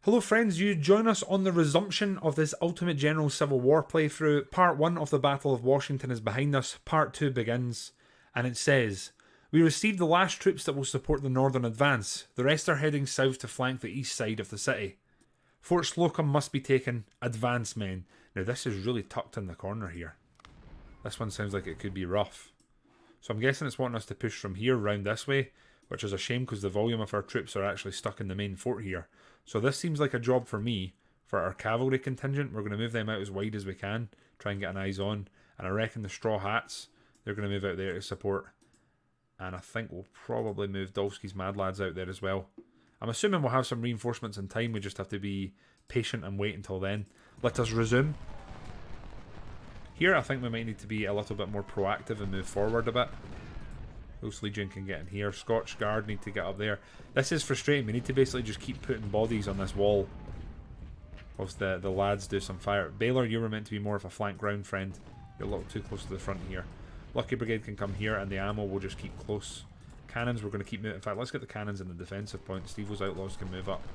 Hello friends, you join us on the resumption of this Ultimate General Civil War playthrough. Part 1 of the Battle of Washington is behind us, Part 2 begins, and it says, "We received the last troops that will support the northern advance. The rest are heading south to flank the east side of the city. Fort Slocum must be taken. Advance, men." Now this is really tucked in the corner here. This one sounds like it could be rough. So I'm guessing it's wanting us to push from here round this way, which is a shame because the volume of our troops are actually stuck in the main fort here. So this seems like a job for me, for our cavalry contingent. We're going to move them out as wide as we can, try and get an eyes on. And I reckon the Straw Hats, they're going to move out there to support. And I think we'll probably move Dolski's Mad Lads out there as well. I'm assuming we'll have some reinforcements in time. We just have to be patient and wait until then. Let us resume. Here I think we might need to be a little bit more proactive and move forward a bit. Ghost Legion can get in here. Scotch Guard need to get up there. This is frustrating. We need to basically just keep putting bodies on this wall whilst the lads do some fire. Baylor, you were meant to be more of a flank ground friend. You're a little too close to the front here. Lucky Brigade can come here and the ammo will just keep close. Cannons we're going to keep moving. In fact, let's get the cannons in the defensive point. Stevo's Outlaws can move up.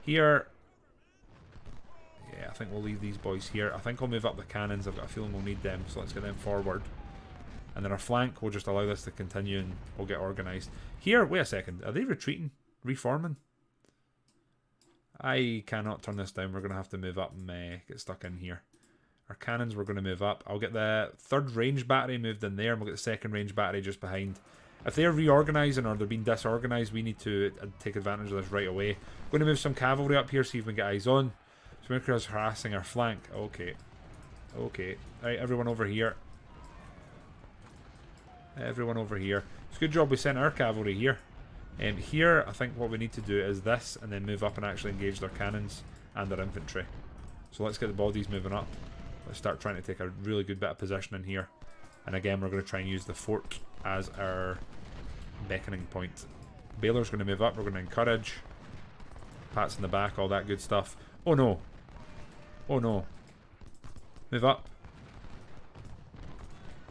Here... yeah, I think we'll leave these boys here. I think I'll move up the cannons. I've got a feeling we'll need them, so let's get them forward. And then our flank will just allow this to continue and we'll get organised. Here, wait a second. Are they retreating? Reforming? I cannot turn this down. We're going to have to move up and get stuck in here. Our cannons we're going to move up. I'll get the 3rd range battery moved in there and we'll get the 2nd range battery just behind. If they're reorganising or they're being disorganised, we need to take advantage of this right away. Going to move some cavalry up here, see if we can get eyes on. Smoker's harassing our flank. Okay. Okay. Alright, everyone over here. Everyone over here. It's a good job we sent our cavalry here. Here, I think what we need to do is this, and then move up and actually engage their cannons and their infantry. So let's get the bodies moving up. Let's start trying to take a really good bit of position in here. And again, we're going to try and use the fort as our beckoning point. Baylor's going to move up. We're going to encourage. Pats in the back, all that good stuff. Oh no. Oh no. Move up.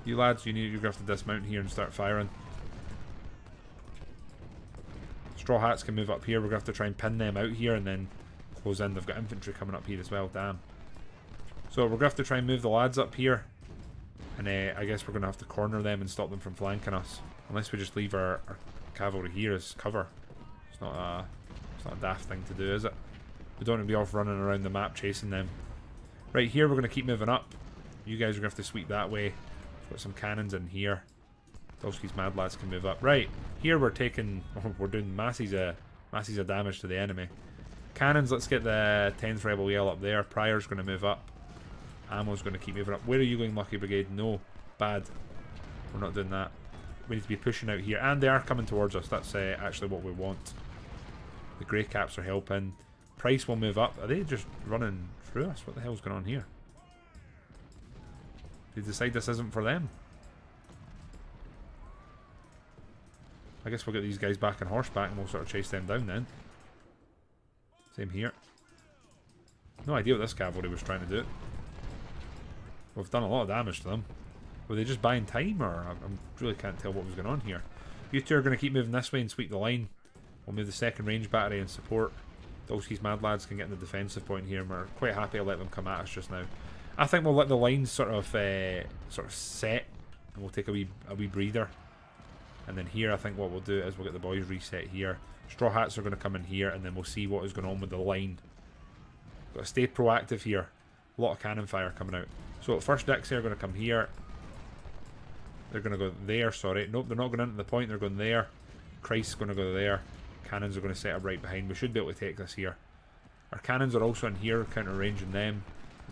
You lads, you're going to have to dismount here and start firing. Straw Hats can move up here. We're going to have to try and pin them out here and then close in. They've got infantry coming up here as well. Damn. So we're going to have to try and move the lads up here. And I guess we're going to have to corner them and stop them from flanking us. Unless we just leave our cavalry here as cover. It's not a daft thing to do, is it? We don't want to be off running around the map chasing them. Right here, we're going to keep moving up. You guys are going to have to sweep that way. Got some cannons in here. Dolski's Mad Lads can move up. Right, here we're taking... oh, we're doing masses of damage to the enemy. Cannons, let's get the 10th Rebel Yell up there. Prior's going to move up. Ammo's going to keep moving up. Where are you going, Lucky Brigade? No. Bad. We're not doing that. We need to be pushing out here. And they are coming towards us. That's actually what we want. The Grey Caps are helping. Price will move up. Are they just running through us? What the hell's going on here? They decide this isn't for them. I guess we'll get these guys back on horseback and we'll sort of chase them down then. Same here. No idea what this cavalry was trying to do. We've done a lot of damage to them. Were they just buying time, or I really can't tell what was going on here. You two are going to keep moving this way and sweep the line. We'll move the 2nd range battery and support. Dolski's Mad Lads can get in the defensive point here, and we're quite happy to let them come at us just now. I think we'll let the lines sort of set, and we'll take a wee breather. And then here, I think what we'll do is we'll get the boys reset here. Straw Hats are going to come in here, and then we'll see what is going on with the line. Got to stay proactive here. A lot of cannon fire coming out. So first Dixie are going to come here. They're going to go there, sorry. Nope, they're not going into the point, they're going there. Christ's going to go there. Cannons are going to set up right behind. We should be able to take this here. Our cannons are also in here, counter-ranging them.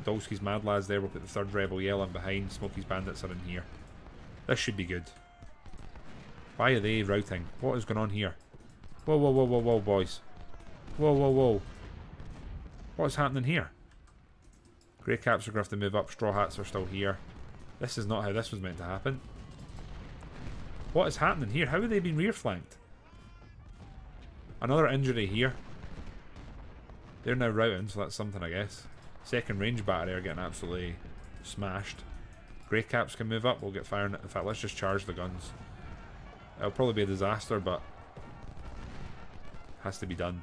Dolski's Mad Lads there. We'll put the 3rd Rebel Yell in behind. Smokey's Bandits are in here. This should be good. Why are they routing? What is going on here? Whoa, whoa, whoa, whoa, whoa, boys. Whoa, whoa, whoa. What's happening here? Grey Caps are going to have to move up. Straw Hats are still here. This is not how this was meant to happen. What is happening here? How have they been rear flanked? Another injury here. They're now routing, so that's something, I guess. 2nd range battery are getting absolutely smashed. Grey Caps can move up. We'll get firing. In fact, let's just charge the guns. It'll probably be a disaster, but has to be done.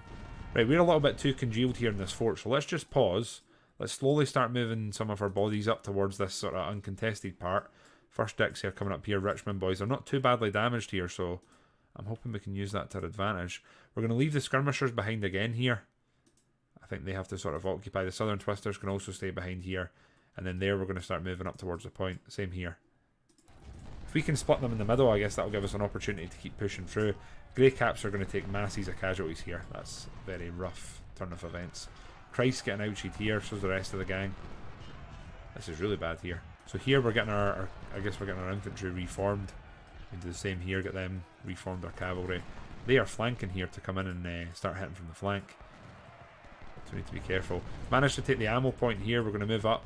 Right, we're a little bit too congealed here in this fort, so let's just pause. Let's slowly start moving some of our bodies up towards this sort of uncontested part. First Dixie are coming up here. Richmond boys are not too badly damaged here, so I'm hoping we can use that to our advantage. We're going to leave the skirmishers behind again here. I think they have to sort of occupy. The Southern Twisters can also stay behind here. And then there we're going to start moving up towards the point. Same here. If we can split them in the middle, I guess that'll give us an opportunity to keep pushing through. Grey Caps are going to take masses of casualties here. That's a very rough turn of events. Christ getting outshied here, so's the rest of the gang. This is really bad here. So here we're getting our I guess we're getting our infantry reformed. We do the same here, get them reformed, our cavalry. They are flanking here to come in and start hitting from the flank. So we need to be careful. Managed to take the ammo point here. We're going to move up.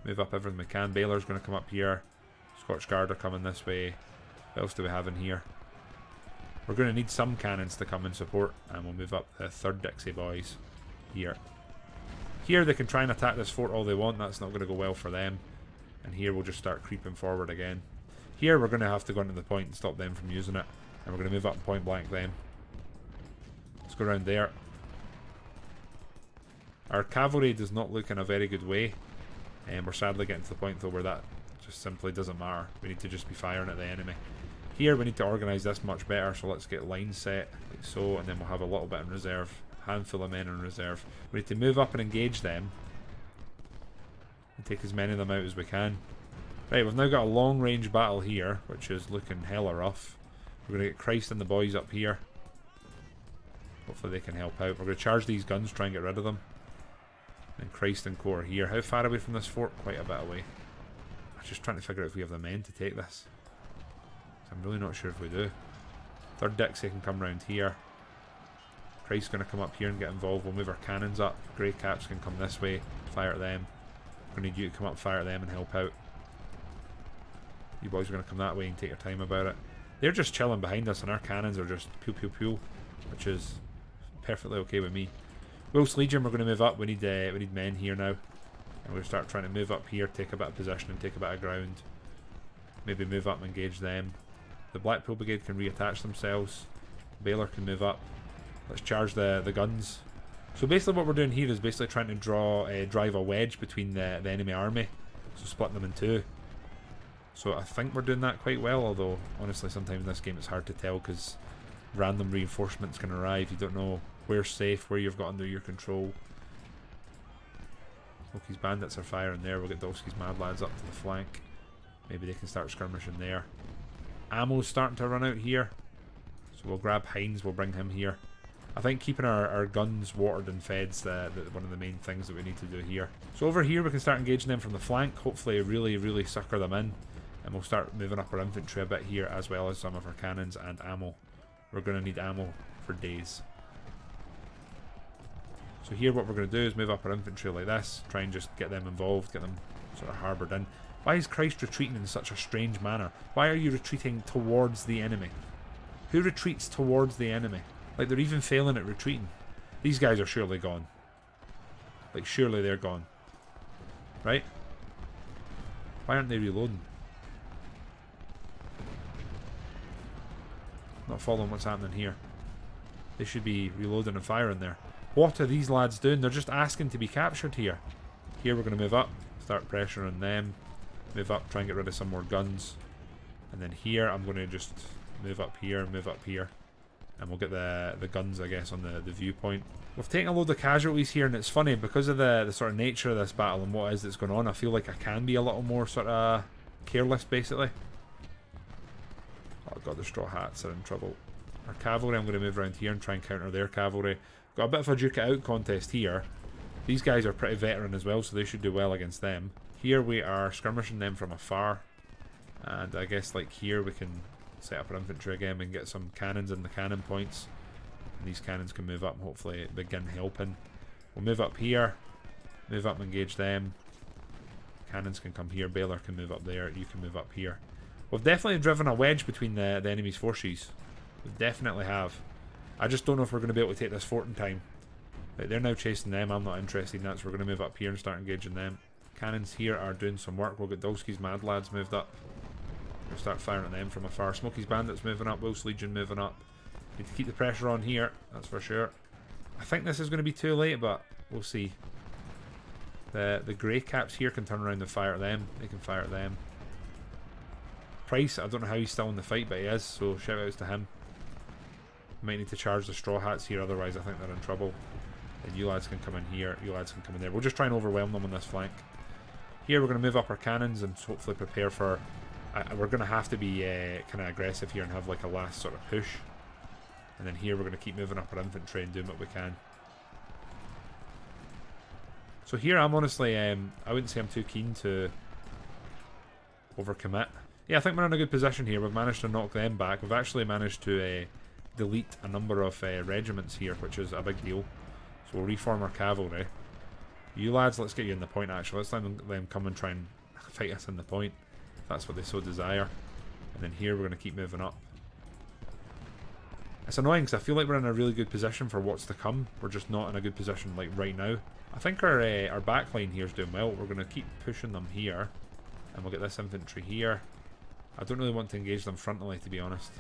Move up everything we can. Baylor's going to come up here. Scotch Guard are coming this way. What else do we have in here? We're going to need some cannons to come and support. And we'll move up the 3rd Dixie boys here. Here they can try and attack this fort all they want. That's not going to go well for them. And here we'll just start creeping forward again. Here we're going to have to go into the point and stop them from using it. And we're going to move up and point blank them. Let's go around there. Our cavalry does not look in a very good way. And we're sadly getting to the point though where that just simply doesn't matter. We need to just be firing at the enemy. Here we need to organise this much better, so let's get lines set like so, and then we'll have a little bit in reserve. Handful of men in reserve. We need to move up and engage them. And take as many of them out as we can. Right, we've now got a long range battle here, which is looking hella rough. We're going to get Christ and the boys up here. Hopefully they can help out. We're going to charge these guns, try and get rid of them. And Christ and Co are here. How far away from this fort? Quite a bit away. I'm just trying to figure out if we have the men to take this. I'm really not sure if we do. 3rd Dixie can come round here. Christ's going to come up here and get involved. We'll move our cannons up. Grey Caps can come this way. Fire at them. We're going to need you to come up, fire at them and help out. You boys are going to come that way and take your time about it. They're just chilling behind us and our cannons are just pew pew pew, which is perfectly okay with me. Wilkes Legion, we're going to move up. We need men here now. And we're going to start trying to move up here, take a bit of position and take a bit of ground. Maybe move up and engage them. The Blackpool Brigade can reattach themselves. Baylor can move up. Let's charge the guns. So basically what we're doing here is basically trying to drive a wedge between the enemy army. So splitting them in two. So I think we're doing that quite well, although honestly sometimes in this game it's hard to tell because random reinforcements can arrive. You don't know where's safe, where you've got under your control. Smokey's bandits are firing there. We'll get Dolski's mad lads up to the flank. Maybe they can start skirmishing there. Ammo's starting to run out here. So we'll grab Hines, we'll bring him here. I think keeping our guns watered and fed's one of the main things that we need to do here. So over here we can start engaging them from the flank. Hopefully really sucker them in. And we'll start moving up our infantry a bit here as well as some of our cannons and ammo. We're going to need ammo for days. So here what we're going to do is move up our infantry like this. Try and just get them involved, get them sort of harboured in. Why is Christ retreating in such a strange manner? Why are you retreating towards the enemy? Who retreats towards the enemy? Like they're even failing at retreating. These guys are surely gone. Like surely they're gone. Right? Why aren't they reloading? Not following what's happening here. They should be reloading and firing there. What are these lads doing? They're just asking to be captured here. Here we're going to move up. Start pressuring them. Move up, try and get rid of some more guns. And then here I'm going to just move up here, and we'll get the guns, I guess, on the viewpoint. We've taken a load of casualties here, and it's funny because of the sort of nature of this battle and what is that's going on. I feel like I can be a little more sort of careless, basically. Oh god, the straw hats are in trouble. Our cavalry, I'm going to move around here and try and counter their cavalry. Got a bit of a duke it out contest here. These guys are pretty veteran as well, so they should do well against them. Here we are skirmishing them from afar. And I guess like here we can set up our infantry again and get some cannons in the cannon points. And these cannons can move up and hopefully begin helping. We'll move up here. Move up and engage them. Cannons can come here. Baylor can move up there. You can move up here. We've definitely driven a wedge between the enemy's forces. We definitely have. I just don't know if we're going to be able to take this fort in time. Right, they're now chasing them. I'm not interested in that, so we're going to move up here and start engaging them. Cannons here are doing some work. We'll get Dolski's mad lads moved up. We'll start firing at them from afar. Smokey's bandits moving up. Wilkes Legion moving up. Need to keep the pressure on here, that's for sure. I think this is going to be too late, but we'll see. The grey caps here can turn around and fire at them. They can fire at them. Price, I don't know how he's still in the fight, but he is, so shout outs to him. Might need to charge the straw hats here, otherwise I think they're in trouble. And you lads can come in here, you lads can come in there. We'll just try and overwhelm them on this flank. Here we're going to move up our cannons and hopefully prepare for... we're going to have to be kind of aggressive here and have like a last sort of push. And then here we're going to keep moving up our infantry and doing what we can. So here I'm honestly, I wouldn't say I'm too keen to overcommit. Yeah, I think we're in a good position here. We've managed to knock them back. We've actually managed to delete a number of regiments here, which is a big deal. So we'll reform our cavalry. You lads, let's get you in the point actually. Let's let them come and try and fight us in the point. If that's what they so desire. And then here we're going to keep moving up. It's annoying because I feel like we're in a really good position for what's to come. We're just not in a good position like right now. I think our backline here is doing well. We're going to keep pushing them here. And we'll get this infantry here. I don't really want to engage them frontally, to be honest.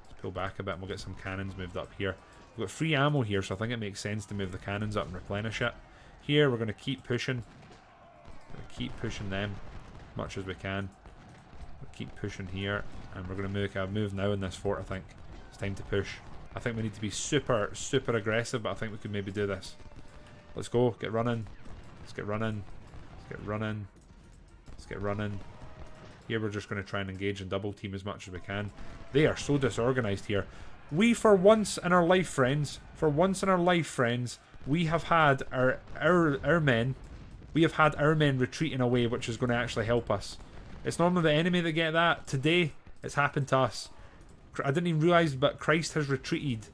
Let's pull back a bit and we'll get some cannons moved up here. We've got free ammo here, so I think it makes sense to move the cannons up and replenish it. Here, we're going to keep pushing. Keep pushing them as much as we can. We'll keep pushing here. And we're going to make a move now in this fort, I think. It's time to push. I think we need to be super, super aggressive, but I think we could maybe do this. Let's go. Get running. Let's get running. Let's get running. Let's get running. Here we're just going to try and engage and double team as much as we can. They are so disorganized here. We, for once in our life, friends, we have had our men. We have had our men retreating away, which is going to actually help us. It's normally the enemy that get that. Today, it's happened to us. I didn't even realise, but Christ has retreated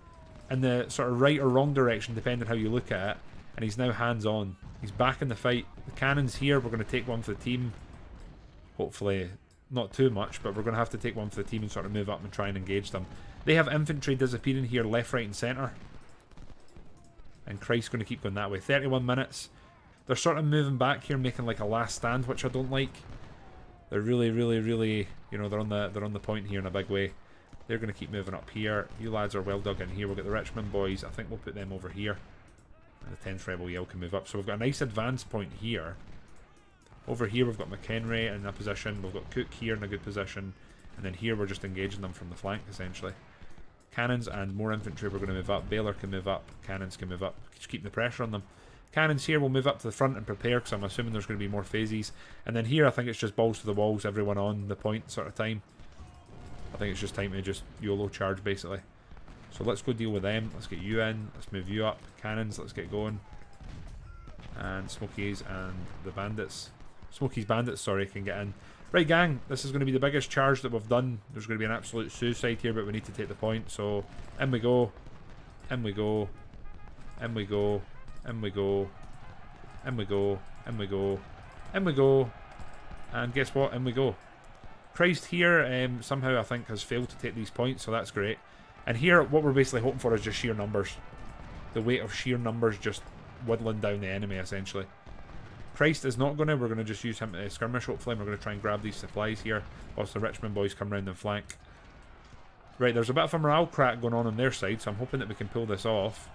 in the sort of right or wrong direction, depending how you look at it. And he's now hands-on. He's back in the fight. The cannons here, we're going to take one for the team. Hopefully, not too much, but we're going to have to take one for the team and sort of move up and try and engage them. They have infantry disappearing here left, right and centre. And Christ's going to keep going that way. 31 minutes. They're sort of moving back here, making like a last stand, which I don't like. They're really, you know, they're on the point here in a big way. They're going to keep moving up here. You lads are well dug in here. We'll get the Richmond boys. I think we'll put them over here. And the 10th Rebel Yell can move up. So we've got a nice advance point here. Over here we've got McHenry in a position. We've got Cook here in a good position. And then here we're just engaging them from the flank, essentially. Cannons and more infantry we're going to move up. Baylor can move up. Cannons can move up. Just keep the pressure on them. Cannons here will move up to the front and prepare, because I'm assuming there's going to be more phases. And then here I think it's just balls to the walls, everyone on the point sort of time. I think it's just time to just YOLO charge, basically. So let's go deal with them. Let's get you in. Let's move you up. Cannons, let's get going. And Smokies and the bandits. Smokies bandits, sorry, can get in. Right, gang, this is going to be the biggest charge that we've done. There's going to be an absolute suicide here, but we need to take the point. So, in we go. In we go. In we go. In we go. In we go. In we go. In we go. And guess what? In we go. Christ here somehow I think has failed to take these points, so that's great. And here what we're basically hoping for is just sheer numbers. The weight of sheer numbers just whittling down the enemy, essentially. Christ is not going to. We're going to just use him to skirmish, hopefully, and we're going to try and grab these supplies here whilst the Richmond boys come round and flank. Right, there's a bit of a morale crack going on their side, so I'm hoping that we can pull this off.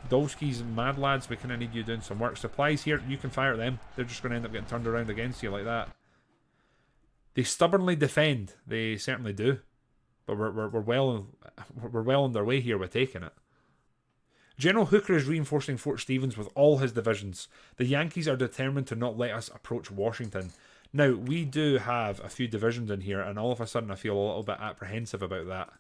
Dolski's mad lads, we kind of need you doing some work. Supplies here, you can fire at them. They're just going to end up getting turned around against you like that. They stubbornly defend. They certainly do. But we're well on their way here with taking it. General Hooker is reinforcing Fort Stevens with all his divisions. The Yankees are determined to not let us approach Washington. Now, we do have a few divisions in here, and all of a sudden I feel a little bit apprehensive about that.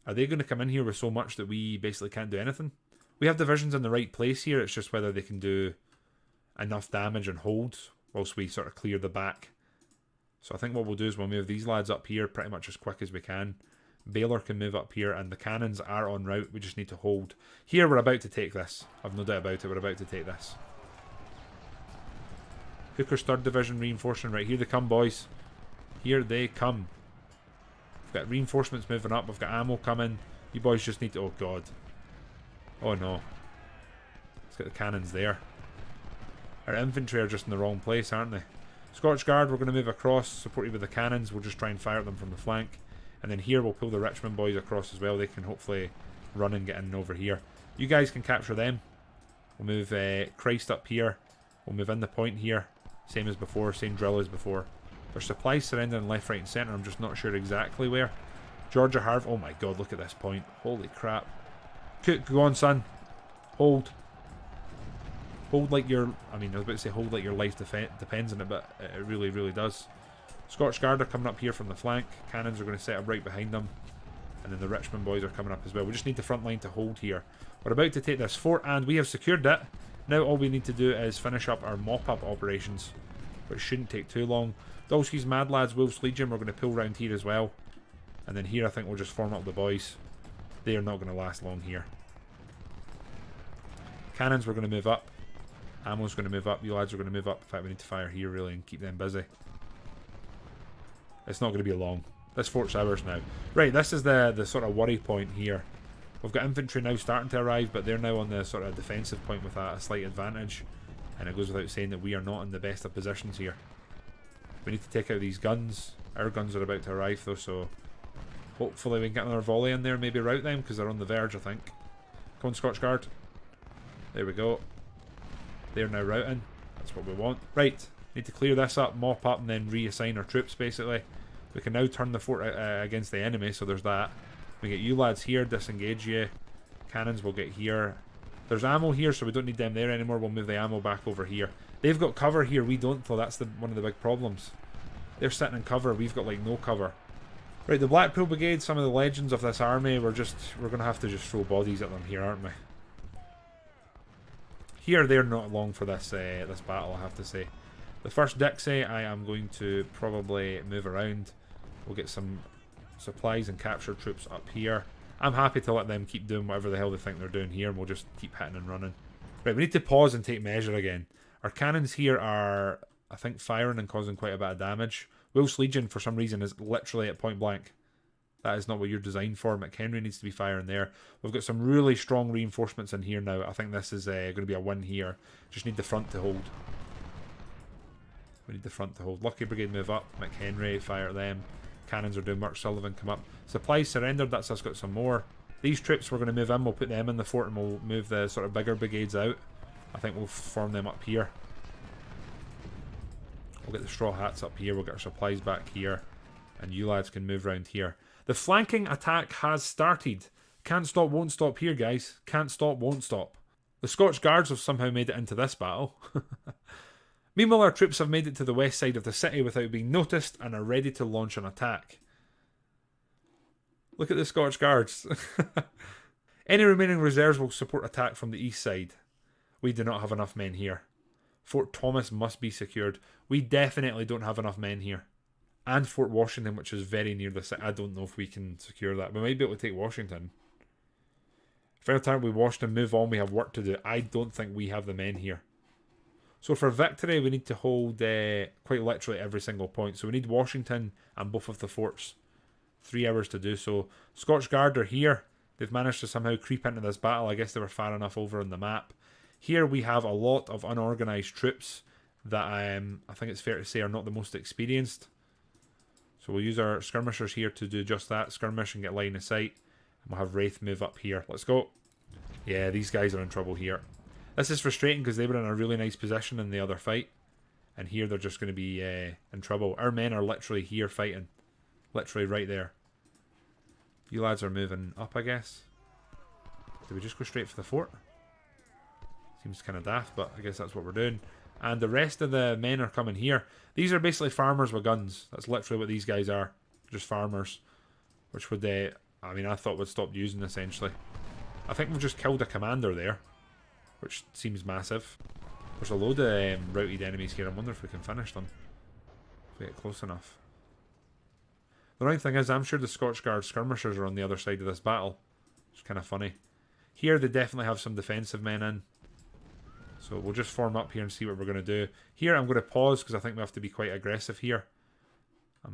Are they going to come in here with so much that we basically can't do anything? We have divisions in the right place here, it's just whether they can do enough damage and hold whilst we sort of clear the back. So I think what we'll do is we'll move these lads up here pretty much as quick as we can. Baylor can move up here, and the cannons are en route. We just need to hold. Here we're about to take this. I've no doubt about it. We're about to take this. Hooker's 3rd Division reinforcing. Right, here they come, boys. Here they come. We've got reinforcements moving up. We've got ammo coming. You boys just need to... Oh, God. Oh, no. Let's get the cannons there. Our infantry are just in the wrong place, aren't they? Scotch Guard, we're going to move across, support you with the cannons. We'll just try and fire at them from the flank. And then here we'll pull the Richmond boys across as well. They can hopefully run and get in over here. You guys can capture them. We'll move Christ up here. We'll move in the point here. Same as before, same drill as before. There's supplies surrendering left, right and centre. I'm just not sure exactly where. Georgia Harv. Oh my god, look at this point. Holy crap. Cook, go on, son. Hold. Hold like your... I mean, I was about to say hold like your life depends on it, but it really, really does. Scotch Guard are coming up here from the flank. Cannons are going to set up right behind them. And then the Richmond boys are coming up as well. We just need the front line to hold here. We're about to take this fort, and we have secured it. Now all we need to do is finish up our mop-up operations, which shouldn't take too long. Dolski's Mad Lads, Wolf's Legion, we're going to pull round here as well. And then here I think we'll just form up the boys. They are not going to last long here. Cannons we're going to move up. Ammo's going to move up. You lads are going to move up. In fact, we need to fire here really and keep them busy. It's not going to be long. This fort's ours now. Right, this is the sort of worry point here. We've got infantry now starting to arrive, but they're now on the sort of defensive point with a slight advantage. And it goes without saying that we are not in the best of positions here. We need to take out these guns. Our guns are about to arrive though, so hopefully we can get another volley in there, maybe rout them, because they're on the verge, I think. Come on, Scotch Guard. There we go. They're now routing. That's what we want. Right, need to clear this up, mop up, and then reassign our troops, basically. We can now turn the fort against the enemy, so there's that. We get you lads here, disengage you. Cannons will get here. There's ammo here, so we don't need them there anymore. We'll move the ammo back over here. They've got cover here, we don't, though. That's one of the big problems. They're sitting in cover, we've got like no cover. Right, the Blackpool Brigade, some of the legends of this army, we're going to have to just throw bodies at them here, aren't we? Here, they're not long for this this battle, I have to say. The first Dixie, I am going to probably move around. We'll get some supplies and capture troops up here. I'm happy to let them keep doing whatever the hell they think they're doing here, and we'll just keep hitting and running. Right, we need to pause and take measure again. Our cannons here are, I think, firing and causing quite a bit of damage. Wolf's Legion, for some reason, is literally at point blank. That is not what you're designed for. McHenry needs to be firing there. We've got some really strong reinforcements in here now. I think this is going to be a win here. Just need the front to hold. We need the front to hold. Lucky Brigade move up. McHenry, fire them. Cannons are doing work. Sullivan come up. Supplies surrendered. That's us got some more. These troops we're going to move in. We'll put them in the fort and we'll move the sort of bigger brigades out. I think we'll form them up here. We'll get the straw hats up here. We'll get our supplies back here. And you lads can move around here. The flanking attack has started. Can't stop, won't stop here, guys. Can't stop, won't stop. The Scotch Guards have somehow made it into this battle. Meanwhile, our troops have made it to the west side of the city without being noticed and are ready to launch an attack. Look at the Scotch Guards. Any remaining reserves will support attack from the east side. We do not have enough men here. Fort Thomas must be secured. We definitely don't have enough men here. And Fort Washington, which is very near the city. I don't know if we can secure that. We might be able to take Washington. Fair time we Washington, move on. We have work to do. I don't think we have the men here. So for victory, we need to hold quite literally every single point. So we need Washington and both of the forts. 3 hours to do so. Scotch Guard are here. They've managed to somehow creep into this battle. I guess they were far enough over on the map. Here we have a lot of unorganised troops that I think it's fair to say are not the most experienced. So we'll use our skirmishers here to do just that. Skirmish and get line of sight. And we'll have Wraith move up here. Let's go. Yeah, these guys are in trouble here. This is frustrating because they were in a really nice position in the other fight. And here they're just going to be in trouble. Our men are literally here fighting. Literally right there. You lads are moving up, I guess. Do we just go straight for the fort? Seems kind of daft, but I guess that's what we're doing. And the rest of the men are coming here. These are basically farmers with guns. That's literally what these guys are. Just farmers. Which would, I mean, I thought would stop using essentially. I think we've just killed a commander there. Which seems massive. There's a load of routed enemies here. I wonder if we can finish them. If we get close enough. The right thing is, I'm sure the Scotch Guard skirmishers are on the other side of this battle. It's kind of funny. Here they definitely have some defensive men in. So we'll just form up here and see what we're going to do. Here I'm going to pause because I think we have to be quite aggressive here.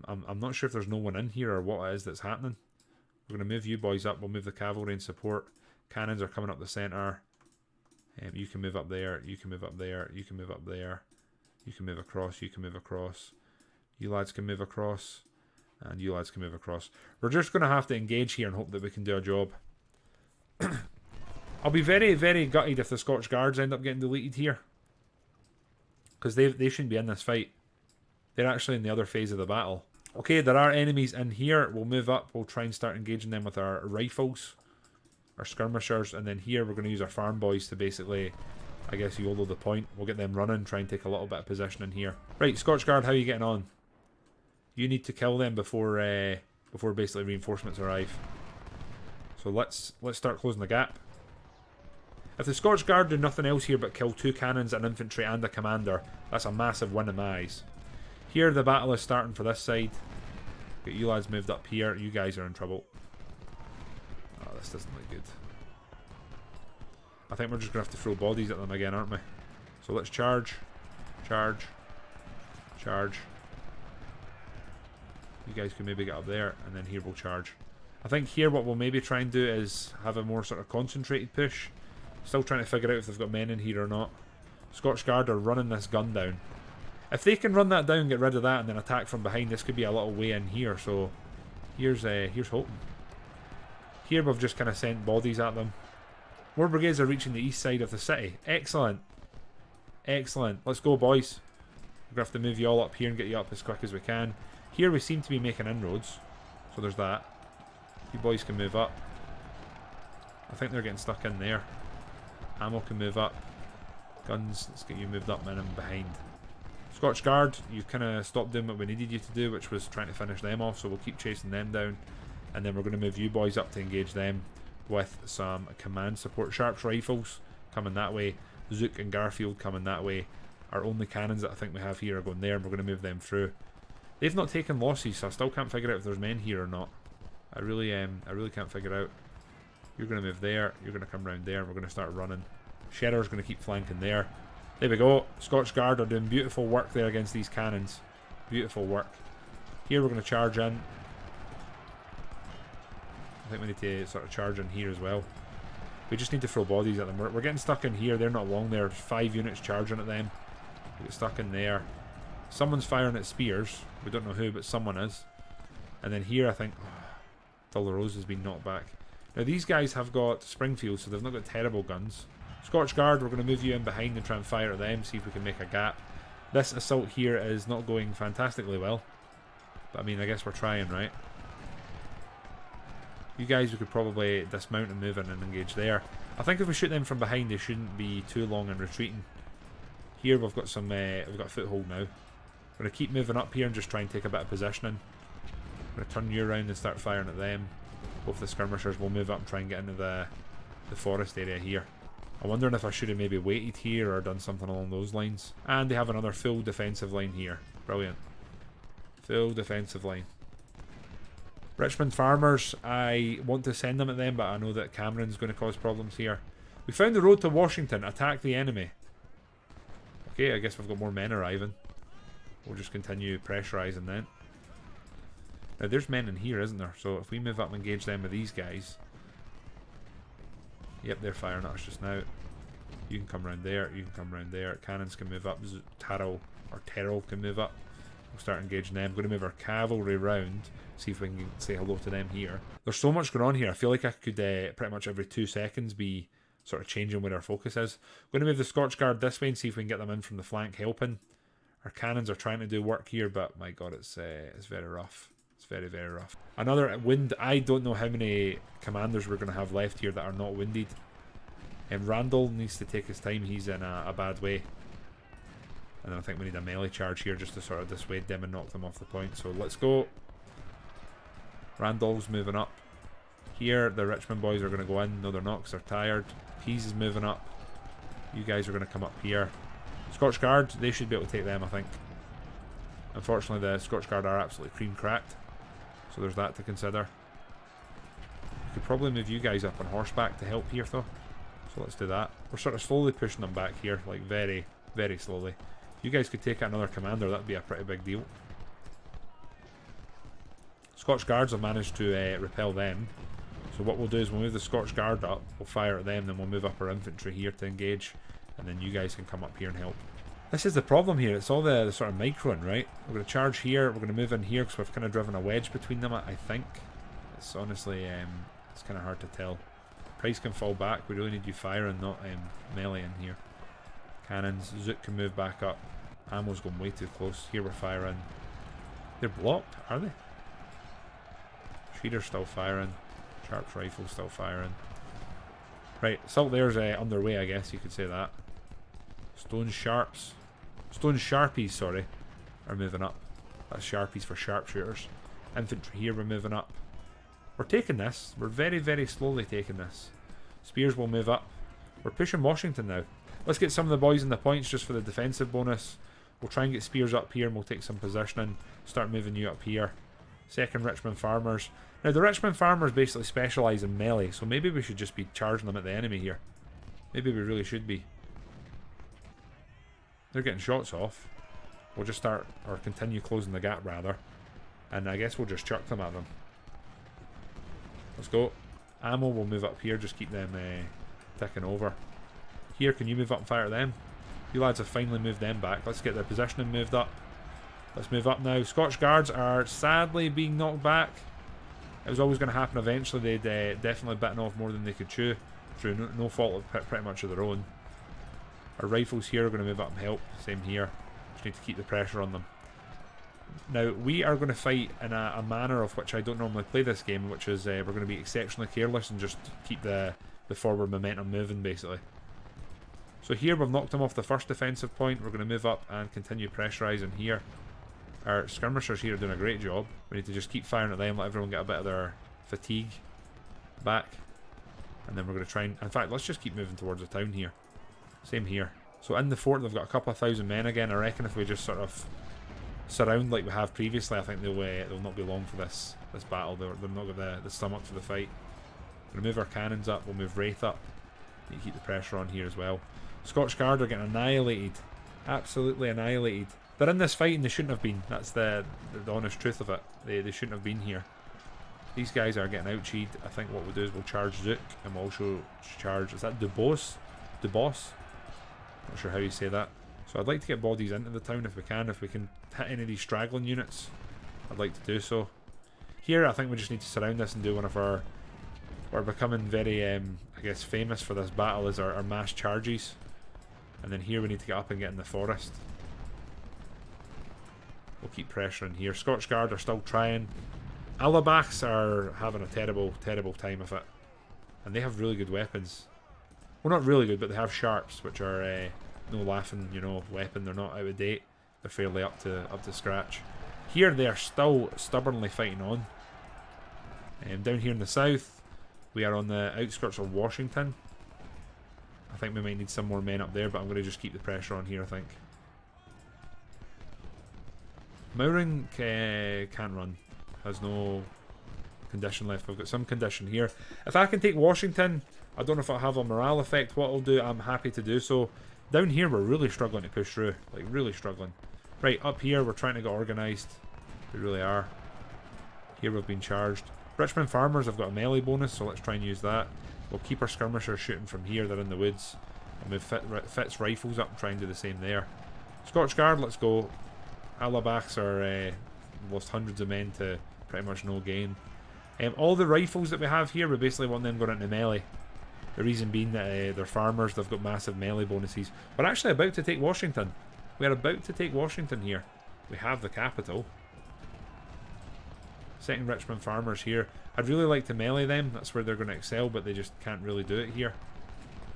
I'm not sure if there's no one in here or what it is that's happening. We're going to move you boys up. We'll move the cavalry in support. Cannons are coming up the centre. You can move up there. You can move up there. You can move up there. You can move across. You can move across. You lads can move across. And you lads can move across. We're just going to have to engage here and hope that we can do a job. I'll be very, very gutted if the Scotch Guards end up getting deleted here. Because they shouldn't be in this fight. They're actually in the other phase of the battle. Okay, there are enemies in here. We'll move up. We'll try and start engaging them with our rifles. Our skirmishers. And then here we're going to use our farm boys to basically, I guess, YOLO the point. We'll get them running. Try and take a little bit of position in here. Right, Scotch Guard, how are you getting on? You need to kill them before basically reinforcements arrive. So let's start closing the gap. If the Scotch Guard do nothing else here but kill 2 cannons, an infantry and a commander, that's a massive win in my eyes. Here the battle is starting for this side. Get you lads moved up here. You guys are in trouble. Oh, this doesn't look good. I think we're just going to have to throw bodies at them again, aren't we? So let's charge. Charge. Charge. You guys can maybe get up there, and then here we'll charge. I think here what we'll maybe try and do is have a more sort of concentrated push. Still trying to figure out if they've got men in here or not. Scotch Guard are running this gun down. If they can run that down, get rid of that, and then attack from behind, this could be a little way in here. So here's hoping. Here we've just kind of sent bodies at them. More brigades are reaching the east side of the city. Excellent. Excellent. Let's go, boys. We're going to have to move you all up here and get you up as quick as we can. Here we seem to be making inroads. So there's that. You boys can move up. I think they're getting stuck in there. Ammo can move up. Guns, let's get you moved up, men, and behind. Scotch Guard, you've kind of stopped doing what we needed you to do, which was trying to finish them off, so we'll keep chasing them down. And then we're going to move you boys up to engage them with some command support. Sharps rifles coming that way. Zook and Garfield coming that way. Our only cannons that I think we have here are going there, and we're going to move them through. They've not taken losses, so I still can't figure out if there's men here or not. I really can't figure out. You're going to move there. You're going to come round there. We're going to start running. Sherrer's going to keep flanking there. There we go. Scotch Guard are doing beautiful work there against these cannons. Beautiful work. Here we're going to charge in. I think we need to sort of charge in here as well. We just need to throw bodies at them. We're getting stuck in here. They're not long there. There's 5 units charging at them. We get stuck in there. Someone's firing at spears. We don't know who, but someone is. And then here I think... Rose has been knocked back. Now these guys have got Springfield, so they've not got terrible guns. Scotch Guard, we're going to move you in behind and try and fire at them, see if we can make a gap. This assault here is not going fantastically well. But I mean, I guess we're trying, right? You guys, we could probably dismount and move in and engage there. I think if we shoot them from behind, they shouldn't be too long in retreating. Here we've got some, we've got a foothold now. We're going to keep moving up here and just try and take a bit of positioning. I'm going to turn you around and start firing at them. Both the skirmishers will move up and try and get into the forest area here. I'm wondering if I should have maybe waited here or done something along those lines. And they have another full defensive line here. Brilliant. Full defensive line. Richmond farmers, I want to send them at them, but I know that Cameron's going to cause problems here. We found the road to Washington. Attack the enemy. Okay, I guess we've got more men arriving. We'll just continue pressurising then. Now there's men in here, isn't there? So if we move up and engage them with these guys. Yep, they're firing at us just now. You can come around there, you can come around there. Cannons can move up. Terrell can move up. We'll start engaging them. We're going to move our cavalry round. See if we can say hello to them here. There's so much going on here. I feel like I could pretty much every 2 seconds be sort of changing where our focus is. We're going to move the Scotch Guard this way and see if we can get them in from the flank helping. Our cannons are trying to do work here, but my god, it's very rough. It's very, very rough. Another wind. I don't know how many commanders we're going to have left here that are not winded. And Randall needs to take his time. He's in a bad way. And then I think we need a melee charge here just to sort of dissuade them and knock them off the point. So let's go. Randall's moving up. Here, the Richmond boys are going to go in. No, they're not because they're tired. Pease is moving up. You guys are going to come up here. Scotch Guard, they should be able to take them, I think. Unfortunately, the Scotch Guard are absolutely cream cracked. So there's that to consider. We could probably move you guys up on horseback to help here, though. So let's do that. We're sort of slowly pushing them back here, like very, very slowly. If you guys could take out another commander, that'd be a pretty big deal. Scotch Guards have managed to repel them. So what we'll do is we'll move the Scotch Guard up, we'll fire at them, then we'll move up our infantry here to engage, and then you guys can come up here and help. This is the problem here, it's all the sort of microing, right? We're going to charge here, we're going to move in here because we've kind of driven a wedge between them, I think. It's honestly, it's kind of hard to tell. Price can fall back. We really need you firing, not melee in here. Cannons. Zook can move back up. Ammo's going way too close. Here we're firing. They're blocked, are they? Sheeder's still firing. Sharp's rifle still firing. Right, assault there's underway, I guess you could say that. Stone Sharpies, sorry, are moving up. That's Sharpies for sharpshooters. Infantry here, we're moving up. We're taking this. We're very, very slowly taking this. Spears will move up. We're pushing Washington now. Let's get some of the boys in the points just for the defensive bonus. We'll try and get Spears up here and we'll take some positioning. Start moving you up here. Second Richmond Farmers. Now the Richmond Farmers basically specialise in melee, so maybe we should just be charging them at the enemy here. Maybe we really should be. They're getting shots off. We'll just start, or continue closing the gap rather. And I guess we'll just chuck them at them. Let's go. Ammo will move up here, just keep them ticking over. Here, can you move up and fire at them? You lads have finally moved them back. Let's get their positioning moved up. Let's move up now. Scotch Guards are sadly being knocked back. It was always going to happen eventually. They'd definitely bitten off more than they could chew through no fault of pretty much of their own. Our rifles here are going to move up and help. Same here. Just need to keep the pressure on them. Now, we are going to fight in a manner of which I don't normally play this game, which is we're going to be exceptionally careless and just keep the forward momentum moving, basically. So here we've knocked them off the first defensive point. We're going to move up and continue pressurising here. Our skirmishers here are doing a great job. We need to just keep firing at them, let everyone get a bit of their fatigue back. And then we're going to try and... In fact, let's just keep moving towards the town here. Same here. So in the fort, they've got a couple of thousand men again. I reckon if we just sort of surround like we have previously, I think they'll not be long for this battle. They're not got the stomach for the fight. We're going to move our cannons up. We'll move Wraith up. Need to keep the pressure on here as well. Scotch Guard are getting annihilated. Absolutely annihilated. They're in this fight and they shouldn't have been. That's the honest truth of it. They shouldn't have been here. These guys are getting out-cheated. I think what we'll do is we'll charge Zook and we'll also charge... Is that Dubos? Dubos? Not sure how you say that. So I'd like to get bodies into the town if we can. If we can hit any of these straggling units, I'd like to do so. Here I think we just need to surround this and do one of our... We're becoming very, I guess, famous for this battle is our mass charges. And then here we need to get up and get in the forest. We'll keep pressuring here. Scotch Guard are still trying. Alabachs are having a terrible, terrible time of it. And they have really good weapons. Well, not really good, but they have sharps, which are no laughing, weapon. They're not out of date. They're fairly up to scratch. Here they are still stubbornly fighting on. Down here in the south, we are on the outskirts of Washington. I think we might need some more men up there, but I'm going to just keep the pressure on here, I think. Mowring can't run. Has no condition left. We've got some condition here. If I can take Washington, I don't know if I'll have a morale effect. What I'll do, I'm happy to do so. Down here, we're really struggling to push through. Like, really struggling. Right, up here, we're trying to get organised. We really are. Here we've been charged. Richmond Farmers have got a melee bonus, so let's try and use that. We'll keep our skirmishers shooting from here. They're in the woods. We'll move Fitz rifles up and try and do the same there. Scotch Guard, let's go. Alabachs are lost hundreds of men to pretty much no gain. All the rifles that we have here, we basically want them going into melee. The reason being that they're farmers, they've got massive melee bonuses. We're actually about to take Washington. We're about to take Washington here. We have the capital. Second Richmond Farmers here. I'd really like to melee them. That's where they're going to excel, but they just can't really do it here.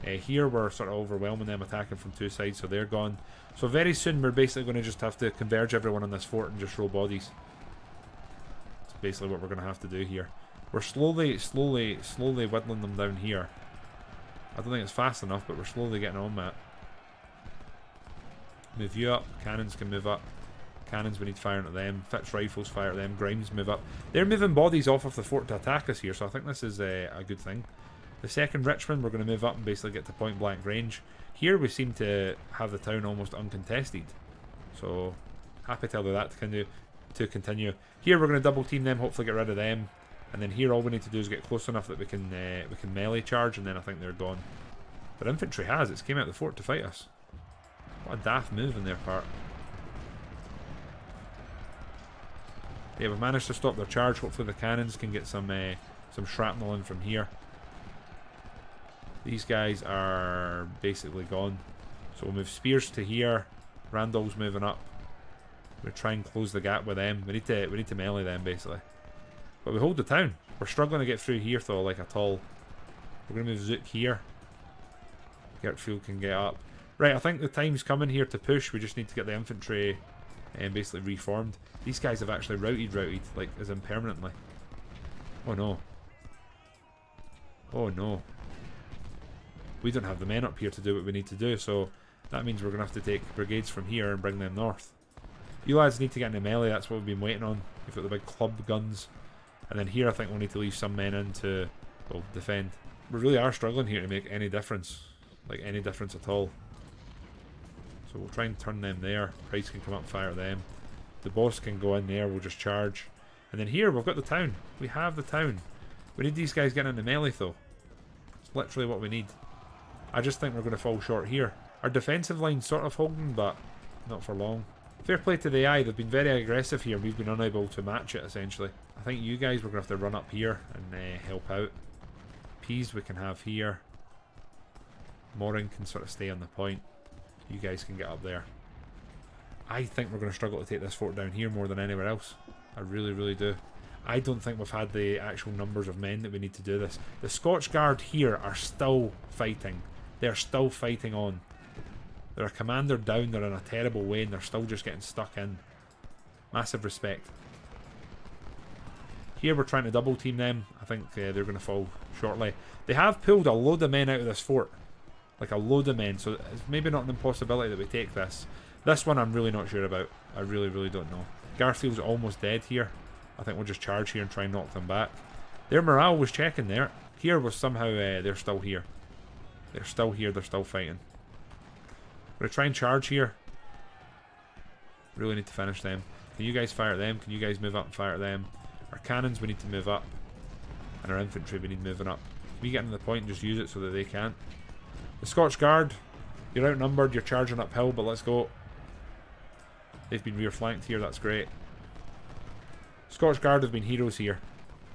Here we're sort of overwhelming them, attacking from two sides, so they're gone. So very soon we're basically going to just have to converge everyone on this fort and just roll bodies. That's basically what we're going to have to do here. We're slowly whittling them down here. I don't think it's fast enough, but we're slowly getting on that. Move you up. Cannons can move up. Cannons, we need firing at them. Fitz rifles, fire at them. Grimes, move up. They're moving bodies off of the fort to attack us here, so I think this is a good thing. The second Richmond, we're going to move up and basically get to point blank range. Here we seem to have the town almost uncontested. So, happy to allow that to continue. Here we're going to double team them, hopefully get rid of them. And then here all we need to do is get close enough that we can melee charge, and then I think they're gone. But infantry it's came out of the fort to fight us. What a daft move on their part. Yeah, we've managed to stop their charge. Hopefully the cannons can get some shrapnel in from here. These guys are basically gone. So we'll move spears to here. Randall's moving up. We'll try and close the gap with them. We need to melee them basically. But we hold the town. We're struggling to get through here though, like at all. We're gonna move Zook here. Gertfield can get up. Right, I think the time's coming here to push. We just need to get the infantry basically reformed. These guys have actually routed, like as in permanently. Oh no. Oh no. We don't have the men up here to do what we need to do, so that means we're going to have to take brigades from here and bring them north. You lads need to get into melee, that's what we've been waiting on. We've got the big club guns. And then here I think we'll need to leave some men in to, well, defend. We really are struggling here to make any difference. Like, any difference at all. So we'll try and turn them there. Price can come up and fire them. The boss can go in there, we'll just charge. And then here, we've got the town. We have the town. We need these guys getting into melee, though. It's literally what we need. I just think we're going to fall short here. Our defensive line's sort of holding, but not for long. Fair play to the AI, they've been very aggressive here. We've been unable to match it, essentially. I think you guys, we're going to have to run up here and help out. Peas we can have here. Morin can sort of stay on the point. You guys can get up there. I think we're going to struggle to take this fort down here more than anywhere else. I really, really do. I don't think we've had the actual numbers of men that we need to do this. The Scotch Guard here are still fighting. They're still fighting on. They're a commander down, they're in a terrible way, and they're still just getting stuck in. Massive respect. Here we're trying to double team them. I think they're going to fall shortly. They have pulled a load of men out of this fort. Like a load of men, so it's maybe not an impossibility that we take this. This one I'm really not sure about. I really, really don't know. Garfield's almost dead here. I think we'll just charge here and try and knock them back. Their morale was checking there. Here was somehow, they're still here. They're still here, they're still fighting. We're going to try and charge here. Really need to finish them. Can you guys fire at them? Can you guys move up and fire at them? Our cannons we need to move up. And our infantry we need moving up. Can we get to the point and just use it so that they can't? The Scotch Guard, you're outnumbered, you're charging uphill, but let's go. They've been rear flanked here, that's great. Scotch Guard have been heroes here.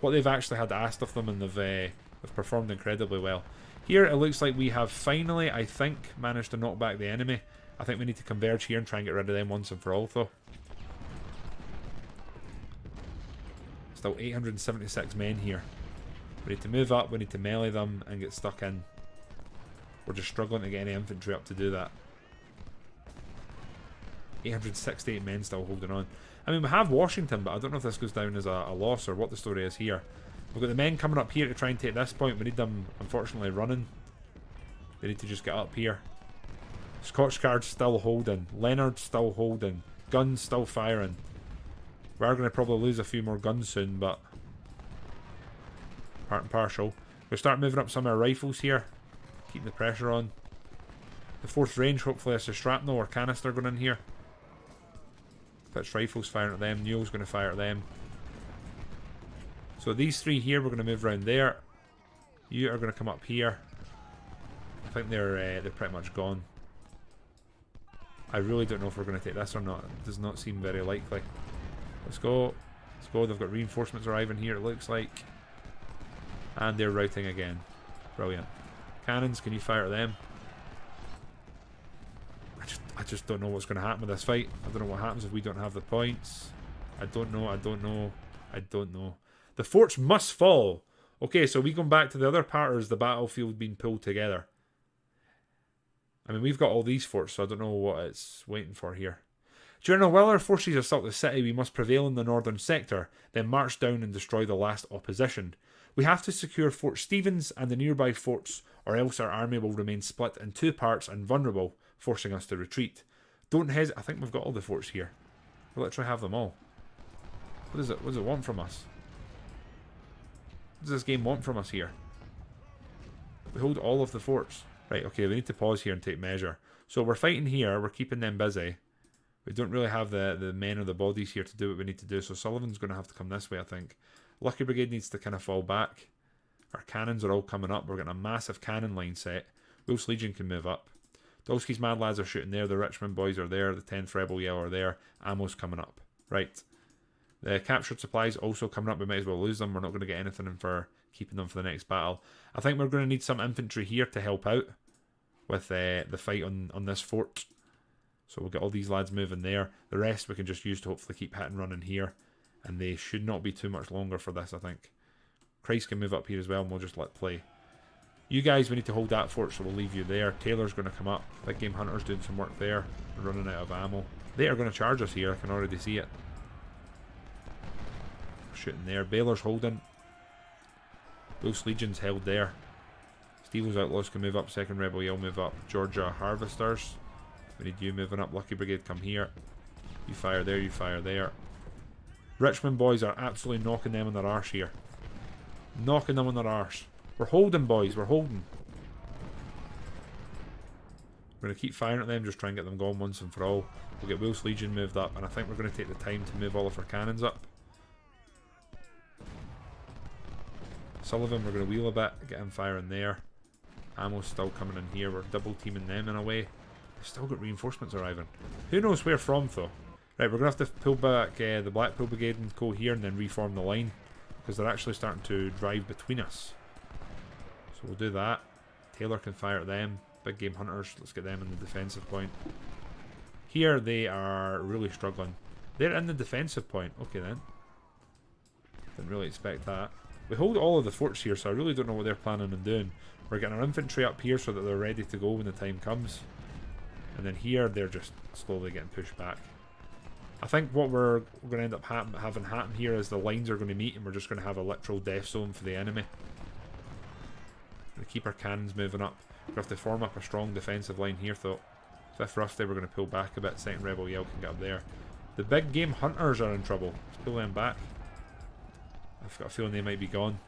What they've actually had asked of them, and they've performed incredibly well. Here it looks like we have finally, I think, managed to knock back the enemy. I think we need to converge here and try and get rid of them once and for all, though. Still 876 men here. We need to move up, we need to melee them and get stuck in. We're just struggling to get any infantry up to do that. 868 men still holding on. I mean, we have Washington, but I don't know if this goes down as a loss or what the story is here. We've got the men coming up here to try and take this point. We need them, unfortunately, running. They need to just get up here. Scotch Guard still holding. Leonard still holding. Guns still firing. We are going to probably lose a few more guns soon, but part and partial. We'll start moving up some of our rifles here. Keeping the pressure on. The 4th range, hopefully it's a shrapnel or canister going in here. That's rifles firing at them. Neil's going to fire at them. So these three here, we're going to move around there. You are going to come up here. I think they're pretty much gone. I really don't know if we're going to take this or not. It does not seem very likely. Let's go. Let's go. They've got reinforcements arriving here, it looks like. And they're routing again. Brilliant. Cannons, can you fire at them? I just don't know what's going to happen with this fight. I don't know what happens if we don't have the points. I don't know. I don't know. I don't know. The forts must fall. Okay, so we going back to the other part, or is the battlefield being pulled together? I mean, we've got all these forts, so I don't know what it's waiting for here. General, while our forces assault the city, we must prevail in the northern sector, then march down and destroy the last opposition. We have to secure Fort Stevens and the nearby forts, or else our army will remain split in 2 parts and vulnerable, forcing us to retreat. Don't hesitate. I think we've got all the forts here. We'll literally have them all. What does it want from us? What does this game want from us here? We hold all of the forts. Right, okay, we need to pause here and take measure. So we're fighting here, we're keeping them busy. We don't really have the men or the bodies here to do what we need to do, so Sullivan's going to have to come this way, I think. Lucky Brigade needs to kind of fall back. Our cannons are all coming up. We're getting a massive cannon line set. Wolf's Legion can move up. Dolski's Mad Lads are shooting there. The Richmond Boys are there. The 10th Rebel Yell are there. Ammo's coming up. Right. The captured supplies also coming up. We might as well lose them. We're not going to get anything in for keeping them for the next battle. I think we're going to need some infantry here to help out with the fight on this fort. So we'll get all these lads moving there. The rest we can just use to hopefully keep hit and running here. And they should not be too much longer for this, I think. Christ can move up here as well, and we'll just let play. You guys, we need to hold that fort, so we'll leave you there. Taylor's going to come up. Big Game Hunter's doing some work there. We're running out of ammo. They are going to charge us here, I can already see it. Shooting there. Baylor's holding. Loose Legion's held there. Stevo's Outlaws can move up. Second Rebel Yell move up. Georgia Harvesters. We need you moving up. Lucky Brigade, come here. You fire there, you fire there. Richmond boys are absolutely knocking them on their arse here. Knocking them on their arse. We're holding, boys. We're holding. We're going to keep firing at them. Just try and get them gone once and for all. We'll get Wolf's Legion moved up. And I think we're going to take the time to move all of our cannons up. Sullivan, we're going to wheel a bit. Get him firing there. Ammo's still coming in here. We're double teaming them in a way. We've still got reinforcements arriving. Who knows where from, though? Right, we're going to have to pull back the Blackpool Brigade and go here and then reform the line. Because they're actually starting to drive between us. So we'll do that. Taylor can fire at them. Big Game Hunters, let's get them in the defensive point. Here they are really struggling. They're in the defensive point. Okay then. Didn't really expect that. We hold all of the forts here, so I really don't know what they're planning on doing. We're getting our infantry up here so that they're ready to go when the time comes. And then here, they're just slowly getting pushed back. I think what we're going to end up having happen here is the lines are going to meet and we're just going to have a literal death zone for the enemy. We're going to keep our cannons moving up. We have to form up a strong defensive line here, though. 5th Rusty, we're going to pull back a bit. 2nd Rebel Yell can get up there. The Big Game Hunters are in trouble. Let's pull them back. I've got a feeling they might be gone.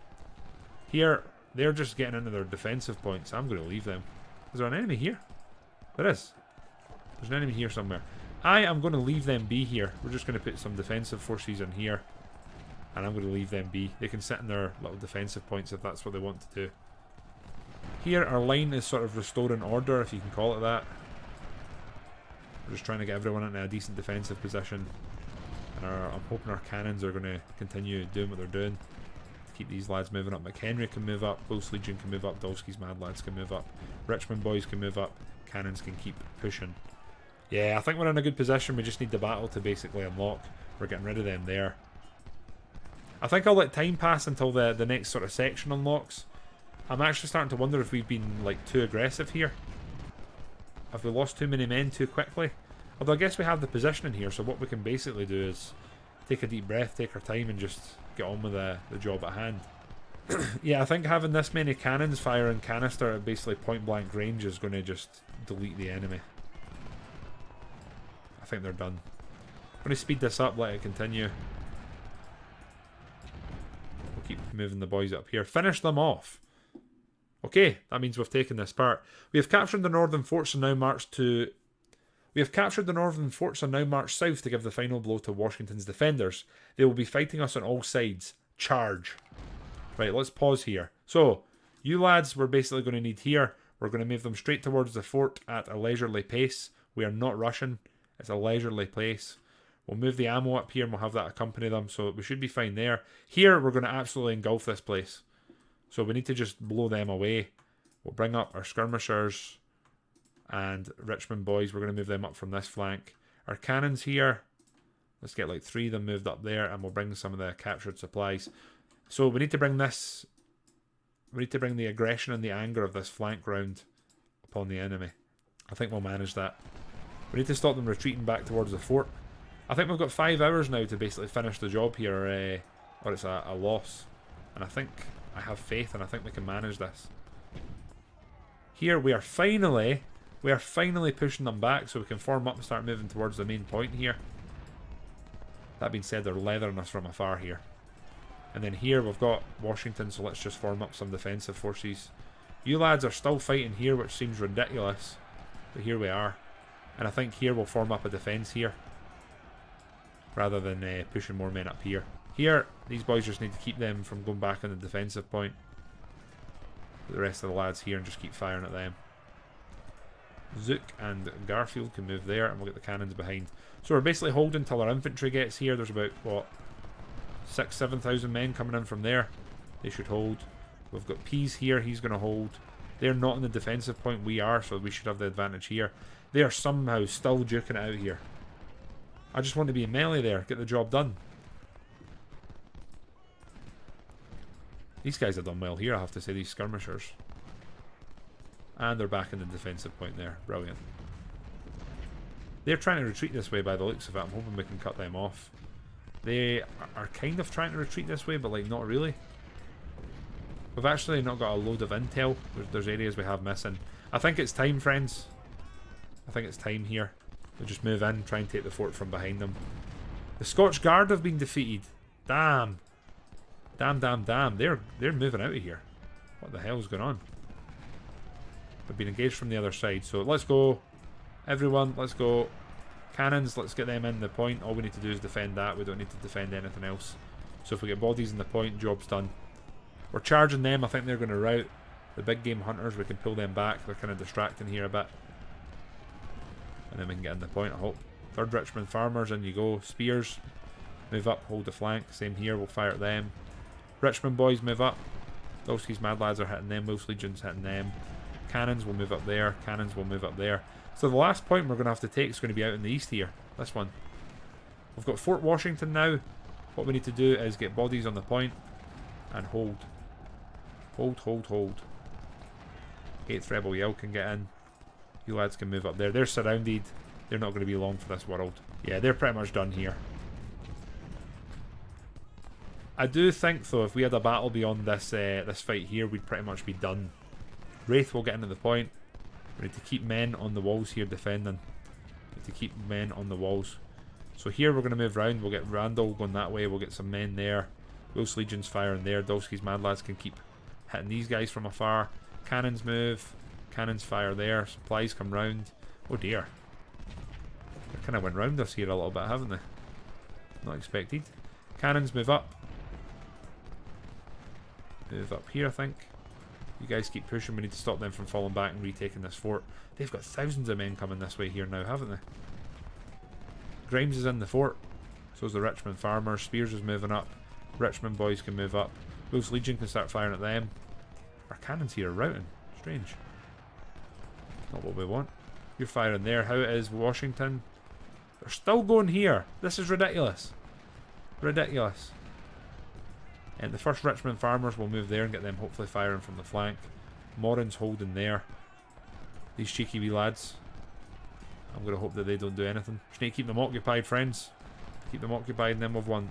Here, they're just getting into their defensive points. I'm going to leave them. Is there an enemy here? There is. There's an enemy here somewhere. I am going to leave them be here. We're just going to put some defensive forces in here. And I'm going to leave them be. They can sit in their little defensive points if that's what they want to do. Here, our line is sort of restoring order, if you can call it that. We're just trying to get everyone into a decent defensive position. And I'm hoping our cannons are going to continue doing what they're doing. To keep these lads moving up. McHenry can move up. Wolf's Legion can move up. Dolski's Mad Lads can move up. Richmond boys can move up. Cannons can keep pushing. Yeah, I think we're in a good position. We just need the battle to basically unlock. We're getting rid of them there. I think I'll let time pass until the next sort of section unlocks. I'm actually starting to wonder if we've been like too aggressive here. Have we lost too many men too quickly? Although I guess we have the position in here, so what we can basically do is take a deep breath, take our time, and just get on with the job at hand. Yeah, I think having this many cannons firing canister at basically point blank range is going to just delete the enemy. I think they're done. I'm going to speed this up, let it continue. We'll keep moving the boys up here. Finish them off. Okay, that means we've taken this part. We have captured the northern forts and now marched to... We have captured the northern forts and now marched south to give the final blow to Washington's defenders. They will be fighting us on all sides. Charge. Right, let's pause here. So, you lads we're basically going to need here. We're going to move them straight towards the fort at a leisurely pace. We are not rushing. It's a leisurely pace. We'll move the ammo up here and we'll have that accompany them. So we should be fine there. Here, we're going to absolutely engulf this place. So we need to just blow them away. We'll bring up our skirmishers and Richmond boys. We're going to move them up from this flank. Our cannons here. Let's get like 3 of them moved up there and we'll bring some of the captured supplies. So we need to bring this... We need to bring the aggression and the anger of this flank round upon the enemy. I think we'll manage that. We need to stop them retreating back towards the fort. I think we've got 5 hours now to basically finish the job here, or it's a loss. And I think I have faith and I think we can manage this. Here we are finally pushing them back so we can form up and start moving towards the main point here. That being said, they're leathering us from afar here. And then here we've got Washington, so let's just form up some defensive forces. You lads are still fighting here, which seems ridiculous. But here we are. And I think here we'll form up a defence here. Rather than pushing more men up here. Here, these boys just need to keep them from going back on the defensive point. Put the rest of the lads here and just keep firing at them. Zook and Garfield can move there and we'll get the cannons behind. So we're basically holding until our infantry gets here. There's about, what, 6,000 to 7,000 men coming in from there. They should hold. We've got Peas here. He's going to hold. They're not in the defensive point. We are, so we should have the advantage here. They are somehow still duking it out here. I just want to be in melee there. Get the job done. These guys have done well here, I have to say, these skirmishers. And they're back in the defensive point there. Brilliant. They're trying to retreat this way by the looks of it. I'm hoping we can cut them off. They are kind of trying to retreat this way, but like not really. We've actually not got a load of intel. There's areas we have missing. I think it's time, friends. I think it's time here. We just move in, try and take the fort from behind them. The Scotch Guard have been defeated. Damn. Damn, damn, damn. They're moving out of here. What the hell's going on? We've been engaged from the other side, so let's go. Everyone, let's go. Cannons, let's get them in the point. All we need to do is defend that. We don't need to defend anything else. So if we get bodies in the point, job's done. We're charging them. I think they're going to rout. The big game hunters, we can pull them back. They're kind of distracting here a bit. And then we can get in the point, I hope. 3rd Richmond Farmers, in you go. Spears, move up, hold the flank. Same here, we'll fire at them. Richmond boys, move up. Dolski's Mad Lads are hitting them. Wolf's Legion's hitting them. Cannons will move up there. Cannons will move up there. So the last point we're going to have to take is going to be out in the east here. This one. We've got Fort Washington now. What we need to do is get bodies on the point and hold. Hold, hold, hold. 8th Rebel Yell can get in. You lads can move up there. They're surrounded. They're not going to be long for this world. Yeah, they're pretty much done here. I do think, though, if we had a battle beyond this this fight here, we'd pretty much be done. Wraith will get into the point. We need to keep men on the walls here defending. We need to keep men on the walls. So here we're going to move round. We'll get Randall going that way. We'll get some men there. Wolf's Legion's firing there. Dolski's Mad Lads can keep hitting these guys from afar. Cannons move. Cannons fire there. Supplies come round. Oh dear. They kind of went round us here a little bit, haven't they? Not expected. Cannons move up. Move up here, I think. You guys keep pushing. We need to stop them from falling back and retaking this fort. They've got thousands of men coming this way here now, haven't they? Grimes is in the fort. So is the Richmond Farmers. Spears is moving up. Richmond boys can move up. Wolf's Legion can start firing at them. Our cannons here are routing. Strange. Not what we want. You're firing there. How it is Washington. They're still going here. This is ridiculous. Ridiculous. And the 1st Richmond Farmers will move there and get them hopefully firing from the flank. Morin's holding there. These cheeky wee lads. I'm going to hope that they don't do anything. Just need to keep them occupied, friends. Keep them occupied and then we've won.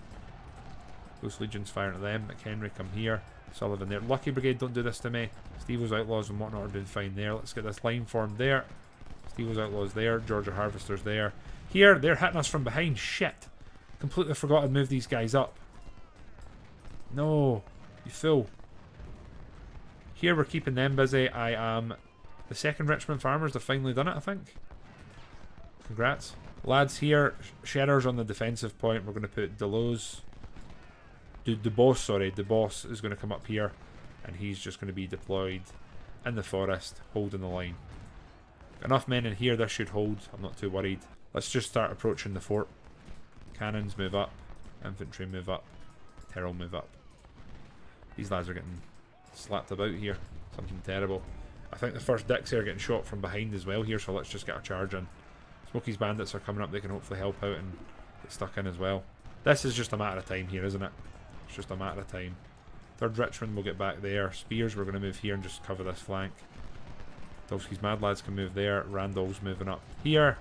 Those Legions firing at them. McHenry come here. Sullivan there. Lucky Brigade, don't do this to me. Stevo's Outlaws and whatnot are doing fine there. Let's get this line formed there. Stevo's Outlaws there. Georgia Harvesters there. Here, they're hitting us from behind. Shit. Completely forgot to move these guys up. No, you fool. Here we're keeping them busy. I am the 2nd Richmond Farmers. They've finally done it, I think. Congrats. Lads here, Sherrers on the defensive point. We're going to put Delos. DeBoss is going to come up here. And he's just going to be deployed in the forest, holding the line. Enough men in here, this should hold. I'm not too worried. Let's just start approaching the fort. Cannons move up. Infantry move up. Terrell move up. These lads are getting slapped about here. Something terrible. I think the 1st Dicks are getting shot from behind as well here, so let's just get a charge in. Smokey's bandits are coming up. They can hopefully help out and get stuck in as well. This is just a matter of time here, isn't it? It's just a matter of time. 3rd Richmond will get back there. Spears, we're going to move here and just cover this flank. Dolski's Mad Lads can move there. Randall's moving up here.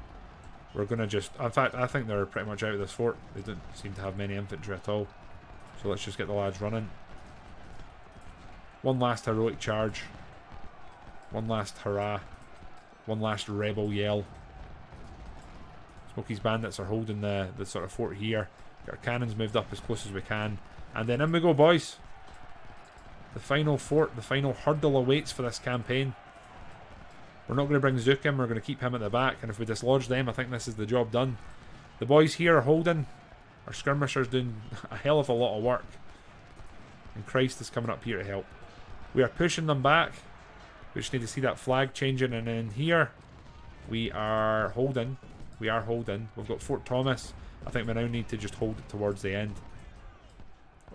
We're going to just... In fact, I think they're pretty much out of this fort. They don't seem to have many infantry at all. So let's just get the lads running. One last heroic charge. One last hurrah. One last rebel yell. Smokey's bandits are holding the sort of fort here. Get our cannons moved up as close as we can. And then in we go, boys. The final fort, the final hurdle awaits for this campaign. We're not going to bring Zook in. We're going to keep him at the back. And if we dislodge them, I think this is the job done. The boys here are holding. Our skirmishers doing a hell of a lot of work. And Christ is coming up here to help. We are pushing them back. We just need to see that flag changing. And then here, we are holding. We are holding. We've got Fort Thomas. I think we now need to just hold it towards the end.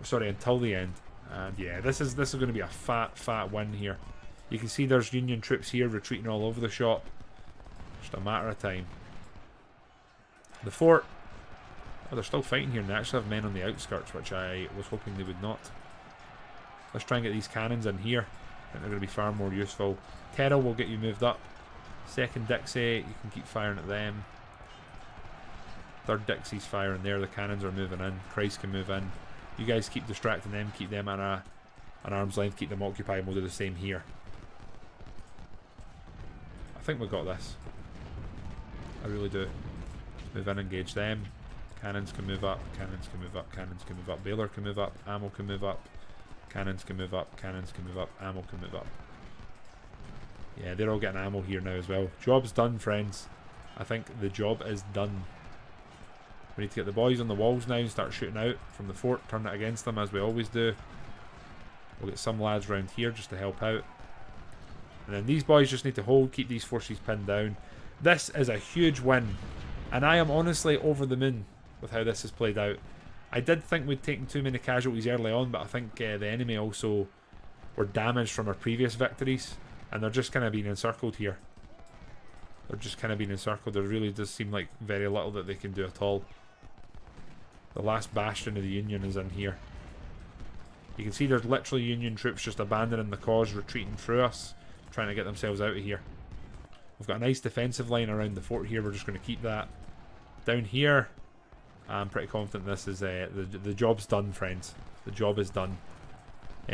Sorry, until the end. And yeah, this is going to be a fat win here. You can see there's Union troops here retreating all over the shop. Just a matter of time. The fort. Oh, they're still fighting here, and they actually have men on the outskirts, which I was hoping they would not. Let's try and get these cannons in here. I think they're going to be far more useful. Terrell will get you moved up. Second Dixie, you can keep firing at them. Third Dixie's firing there. The cannons are moving in. Christ can move in. You guys keep distracting them. Keep them at an arm's length. Keep them occupied. We'll do the same here. I think we've got this. I really do. Move in, engage them. Cannons can move up. Cannons can move up. Cannons can move up. Baylor can move up. Ammo can move up. Cannons can move up. Cannons can move up. Ammo can move up. Yeah, they're all getting ammo here now as well. Job's done, friends. I think the job is done. We need to get the boys on the walls now and start shooting out from the fort. Turn it against them as we always do. We'll get some lads round here just to help out. And then these boys just need to hold, keep these forces pinned down. This is a huge win. And I am honestly over the moon with how this has played out. I did think we'd taken too many casualties early on, but I think the enemy also were damaged from our previous victories. And they're just kind of being encircled here. They're just kind of being encircled. There really does seem like very little that they can do at all. The last bastion of the Union is in here. You can see there's literally Union troops just abandoning the cause, retreating through us, trying to get themselves out of here. We've got a nice defensive line around the fort here. We're just going to keep that. Down here, I'm pretty confident this is the job's done, friends. The job is done.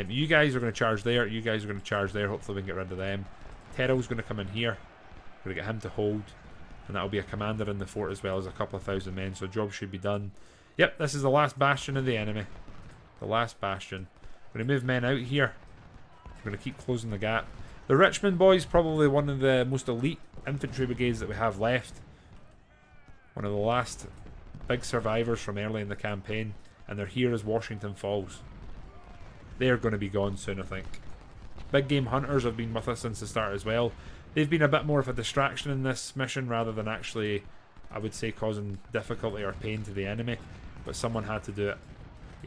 You guys are going to charge there. You guys are going to charge there. Hopefully we can get rid of them. Terrell's going to come in here. We're going to get him to hold. And that'll be a commander in the fort as well as a couple of thousand men. So the job should be done. Yep, this is the last bastion of the enemy. The last bastion. We're going to move men out here. We're going to keep closing the gap. The Richmond boys, probably one of the most elite infantry brigades that we have left. One of the last big survivors from early in the campaign. And they're here as Washington falls. They're going to be gone soon, I think. Big Game Hunters have been with us since the start as well. They've been a bit more of a distraction in this mission rather than actually, I would say, causing difficulty or pain to the enemy. But someone had to do it.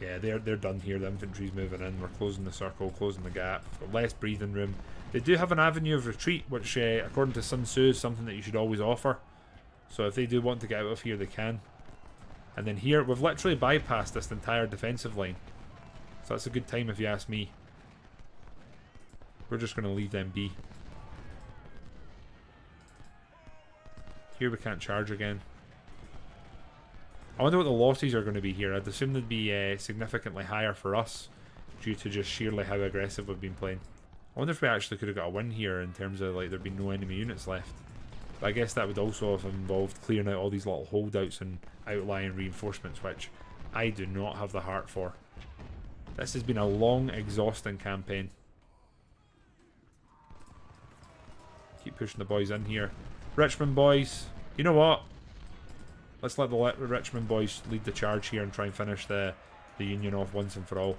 Yeah, they're done here. The infantry's moving in. We're closing the circle, closing the gap. We've got less breathing room. They do have an avenue of retreat, which, according to Sun Tzu, is something that you should always offer. So if they do want to get out of here, they can. And then here, we've literally bypassed this entire defensive line. So that's a good time if you ask me. We're just going to leave them be. Here we can't charge again. I wonder what the losses are going to be here. I'd assume they'd be significantly higher for us due to just sheerly how aggressive we've been playing. I wonder if we actually could have got a win here in terms of like there being no enemy units left. But I guess that would also have involved clearing out all these little holdouts and outlying reinforcements, which I do not have the heart for. This has been a long, exhausting campaign. Keep pushing the boys in here. Richmond boys, you know what? Let's let the Richmond boys lead the charge here and try and finish the Union off once and for all.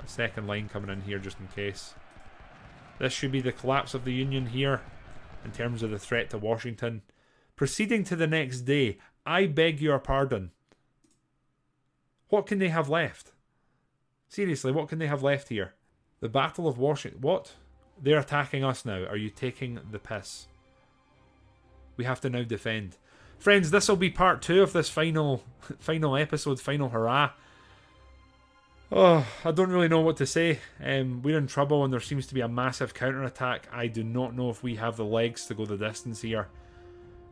A second line coming in here just in case. This should be the collapse of the Union here in terms of the threat to Washington. Proceeding to the next day, I beg your pardon. What can they have left? Seriously, what can they have left here? The Battle of Washington. What? They're attacking us now. Are you taking the piss? We have to now defend. Friends, this will be part 2 of this final episode, final hurrah. Oh, I don't really know what to say. We're in trouble and there seems to be a massive counterattack. I do not know if we have the legs to go the distance here.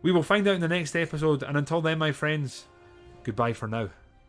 We will find out in the next episode, and until then, my friends, goodbye for now.